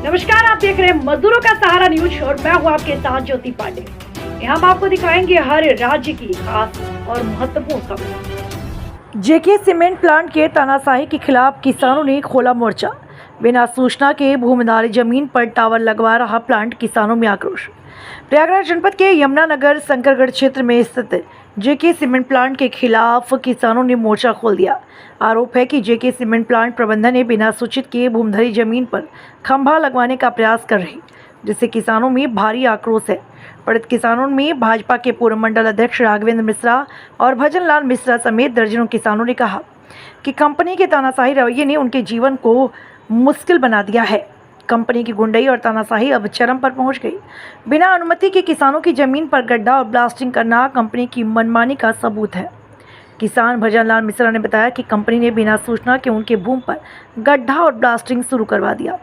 नमस्कार, आप देख रहे हैं मजदूरों का सहारा न्यूज और मैं हूं आपके साथ ज्योति पांडे। यहाँ हम आपको दिखाएंगे हर राज्य की खास और महत्वपूर्ण खबर। जेके सीमेंट प्लांट के तानाशाही के खिलाफ किसानों ने खोला मोर्चा। बिना सूचना के भूमिधारी जमीन पर टावर लगवा रहा प्लांट, किसानों में आक्रोश। प्रयागराज जनपद के यमुनानगर शंकरगढ़ क्षेत्र में स्थित जेके सीमेंट प्लांट के खिलाफ किसानों ने मोर्चा खोल दिया। आरोप है कि जेके सीमेंट प्लांट प्रबंधन ने बिना सूचित किए भूमिधरी जमीन पर खंभा लगवाने का प्रयास कर रही, जिससे किसानों में भारी आक्रोश है। पीड़ित किसानों में भाजपा के पूर्व मंडल अध्यक्ष राघवेंद्र मिश्रा और भजन लाल मिश्रा समेत दर्जनों किसानों ने कहा कि कंपनी के तानाशाही रवैये ने उनके जीवन को मुश्किल बना दिया है। कंपनी की गुंडई और तानाशाही अब चरम पर पहुंच गई। बिना अनुमति के किसानों की जमीन पर गड्ढा और ब्लास्टिंग करना कंपनी की मनमानी का सबूत है। किसान भजन लाल मिश्रा ने बताया कि कंपनी ने बिना सूचना के उनके भूमि पर गड्ढा और ब्लास्टिंग शुरू करवा दिया।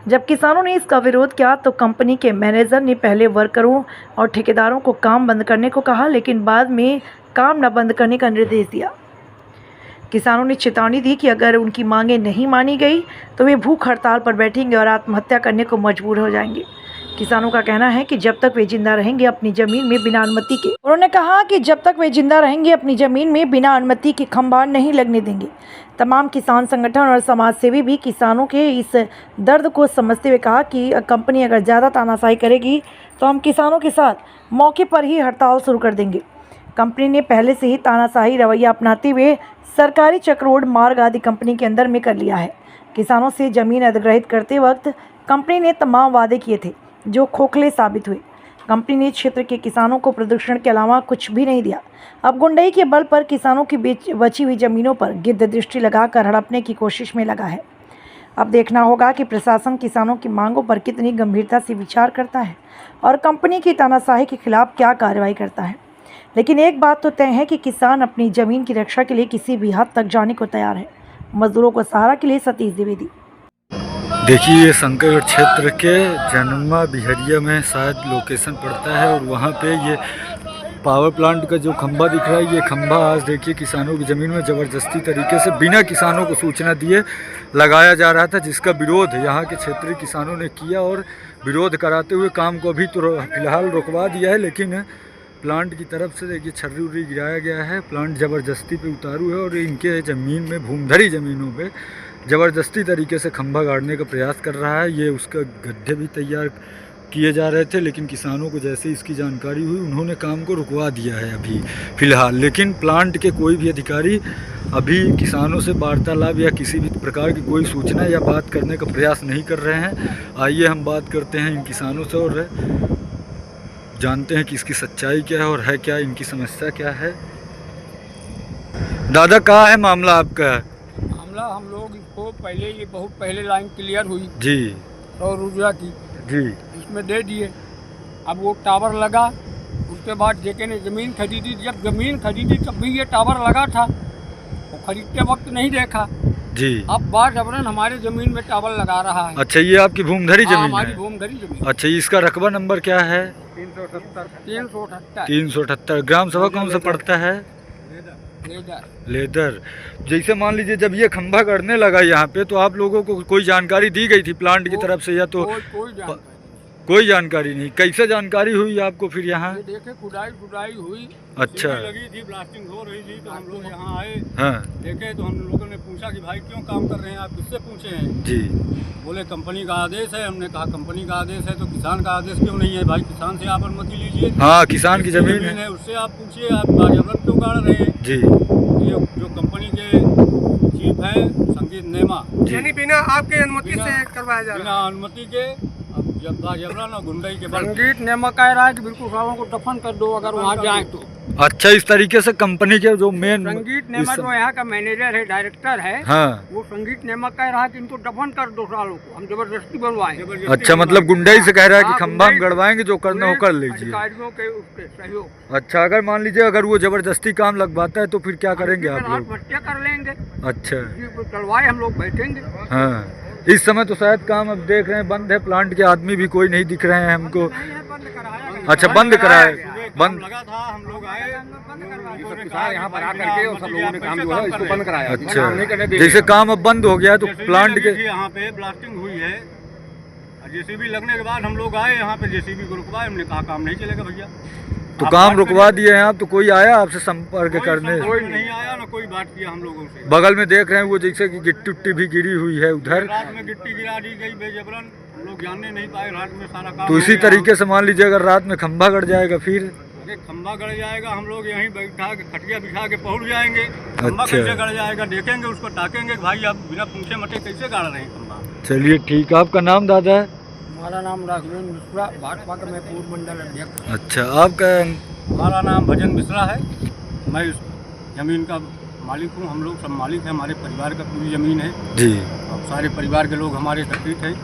जब किसानों ने इसका विरोध किया तो कंपनी के मैनेजर ने पहले वर्करों और ठेकेदारों को काम बंद करने को कहा, लेकिन बाद में काम न बंद करने का निर्देश दिया। किसानों ने चेतावनी दी कि अगर उनकी मांगें नहीं मानी गई तो वे भूख हड़ताल पर बैठेंगे और आत्महत्या करने को मजबूर हो जाएंगे। किसानों का कहना है कि जब तक वे जिंदा रहेंगे अपनी जमीन में बिना अनुमति के, उन्होंने कहा कि जब तक वे जिंदा रहेंगे अपनी जमीन में बिना अनुमति के खंभा नहीं लगने देंगे। तमाम किसान संगठन और समाज सेवी भी किसानों के इस दर्द को समझते हुए कहा कि कंपनी अगर ज़्यादा तानाशाही करेगी तो हम किसानों के साथ मौके पर ही हड़ताल शुरू कर देंगे। कंपनी ने पहले से ही तानाशाही रवैया अपनाते हुए सरकारी चक्रोड मार्ग आदि कंपनी के अंदर में कर लिया है। किसानों से जमीन अधिग्रहित करते वक्त कंपनी ने तमाम वादे किए थे जो खोखले साबित हुए। कंपनी ने क्षेत्र के किसानों को प्रदूषण के अलावा कुछ भी नहीं दिया। अब गुंडई के बल पर किसानों की बची हुई जमीनों पर गिद्ध दृष्टि लगाकर हड़पने की कोशिश में लगा है। अब देखना होगा कि प्रशासन किसानों की मांगों पर कितनी गंभीरता से विचार करता है और कंपनी की तानाशाही के खिलाफ क्या कार्रवाई करता है। लेकिन एक बात तो तय है कि किसान अपनी ज़मीन की रक्षा के लिए किसी भी हद तक जाने को तैयार है। मजदूरों को सहारा के लिए सतीश द्विवेदी। देखिए, ये शंकरगढ़ क्षेत्र के जन्मा बिहरिया में शायद लोकेशन पड़ता है और वहाँ पे ये पावर प्लांट का जो खंभा दिख रहा है, ये खंभा आज देखिए किसानों की ज़मीन में ज़बरदस्ती तरीके से बिना किसानों को सूचना दिए लगाया जा रहा था, जिसका विरोध यहाँ के क्षेत्रीय किसानों ने किया और विरोध कराते हुए काम को अभी तो फिलहाल रुकवा दिया है। लेकिन प्लांट की तरफ से देखिए छर्री उर्री गिराया गया है। प्लांट ज़बरदस्ती पे उतारू है और इनके ज़मीन में भूमिधरी ज़मीनों पे ज़बरदस्ती तरीके से खंभा गाड़ने का प्रयास कर रहा है। ये उसका गड्ढे भी तैयार किए जा रहे थे, लेकिन किसानों को जैसे इसकी जानकारी हुई उन्होंने काम को रुकवा दिया है अभी फ़िलहाल। लेकिन प्लांट के कोई भी अधिकारी अभी किसानों से वार्तालाप या किसी भी प्रकार की कोई सूचना या बात करने का प्रयास नहीं कर रहे हैं। आइए हम बात करते हैं इन किसानों से और जानते हैं कि इसकी सच्चाई क्या है और है क्या, इनकी समस्या क्या है। दादा, कहाँ है मामला आपका? मामला हम लोग इसको पहले, ये बहुत पहले लाइन क्लियर हुई जी, सौर ऊर्जा की जी, इसमें दे दिए। अब वो टावर लगा, उसके बाद जेके ने ज़मीन खरीदी। जब ज़मीन खरीदी तब भी ये टावर लगा था, वो खरीदते वक्त नहीं देखा जी। अब बाजबरन हमारे ज़मीन में टावर लगा रहा है। अच्छा, ये आपकी भूमिधरी जमीन हमारी है? भूमिधरी जमीन। अच्छा, इसका रकबा नंबर क्या है? 378। ग्राम सभा कौन सा पड़ता है? लेदर। जैसे मान लीजिए जब ये खंभा गड़ने लगा यहाँ पे तो आप लोगों को कोई जानकारी दी गई थी प्लांट की तरफ से या तो कोई जानकारी नहीं? कैसे जानकारी हुई आपको फिर यहाँ? देखे खुदाई हुई। अच्छा, लगी थी, ब्लास्टिंग हो रही थी तो हम लोग यहाँ आए। हाँ, देखे तो हम लोगों ने पूछा कि भाई क्यों काम कर रहे हैं आप, किससे पूछे हैं? जी। बोले कंपनी का आदेश है। हमने कहा कंपनी का आदेश है तो किसान का आदेश क्यों नहीं है? भाई किसान से आप अनुमति लीजिए। हाँ, किसान की जमीन है, उससे आप पूछिए, आप बाजबरन क्यों गाड़ रहे हैं? जी। ये जो कंपनी के चीफ हैं संगीत नेमा, यानी बिना आपके अनुमति से करवाया जा रहा है। बिना अनुमति के अब जब बाजबरन और गुंडई के संगीत नेमा कह रहा है कि बिल्कुल सालों को दफन कर दो अगर वहाँ जाए तो। अच्छा, इस तरीके से कंपनी के जो मेन संगीत नेमा जो यहाँ का मैनेजर है, डायरेक्टर है, हाँ, वो संगीत नेमा कह रहा है कि इनको दफन कर दो सालों को, हम जबरदस्ती बनवाएं। अच्छा, मतलब गुंडई से कह रहा है कि खंभा हम गड़वाएंगे, जो करना हो कर लीजिए। अधिकारियों के उसके सहयोग। अच्छा, अगर मान लीजिए अगर वो जबरदस्ती काम लगवाता है तो फिर क्या करेंगे आप लोग? आत्महत्या कर लेंगे। अच्छा, चलवाए हम लोग बैठेंगे। हाँ, इस समय तो शायद काम अब देख रहे हैं बंद है, प्लांट के आदमी भी कोई नहीं दिख रहे हैं हमको। अच्छा, बंद कराया, बंद लगा था, हम लोग आए यहाँ पर आकर के और सब लोगों ने काम जो है इसको बंद कराया। अच्छा, जैसे काम अब बंद हो गया तो प्लांट के यहाँ पे ब्लास्टिंग हुई है जेसीबी लगने के बाद हम लोग आए यहाँ पे, जेसीबी को रुकवाए, हमने कहा काम नहीं चलेगा भैया। तो आप काम बात रुकवा करिए। दिए हैं आप, तो कोई आया आपसे संपर्क करने? कोई नहीं आया ना, कोई बात किया हम लोगों से। बगल में देख रहे हैं वो जैसे कि गिट्टी उट्टी भी गिरी हुई है उधर, रात में गिट्टी गिरा दी गई बेजबरन, हम लोग जानने नहीं पाए, रात में सारा काम तो इसी हो गया। तरीके से मान लीजिए अगर रात में खंभा गड़ जाएगा फिर? अरे खंभा गड़ जाएगा, हम लोग यहीं बैठा के खटिया बिछा के पहुंच जाएंगे। खंभा अच्छा। कैसे गड़ जाएगा, देखेंगे उसको, ताकेंगे कि भाई आप बिना पूछे मटे कैसे गाड़ रहे हैं खंभा। चलिए ठीक, आपका नाम दादा है? हमारा नाम राघवेंद्र मिश्रा, भाजपा का मैं पूर्व मंडल अध्यक्ष। अच्छा, आपका? हमारा नाम भजन मिश्रा है, मैं इस ज़मीन का मालिक हूँ। हम लोग सब मालिक हैं, हमारे परिवार का पूरी ज़मीन है जी। और सारे परिवार के लोग हमारे एकत्रित हैं।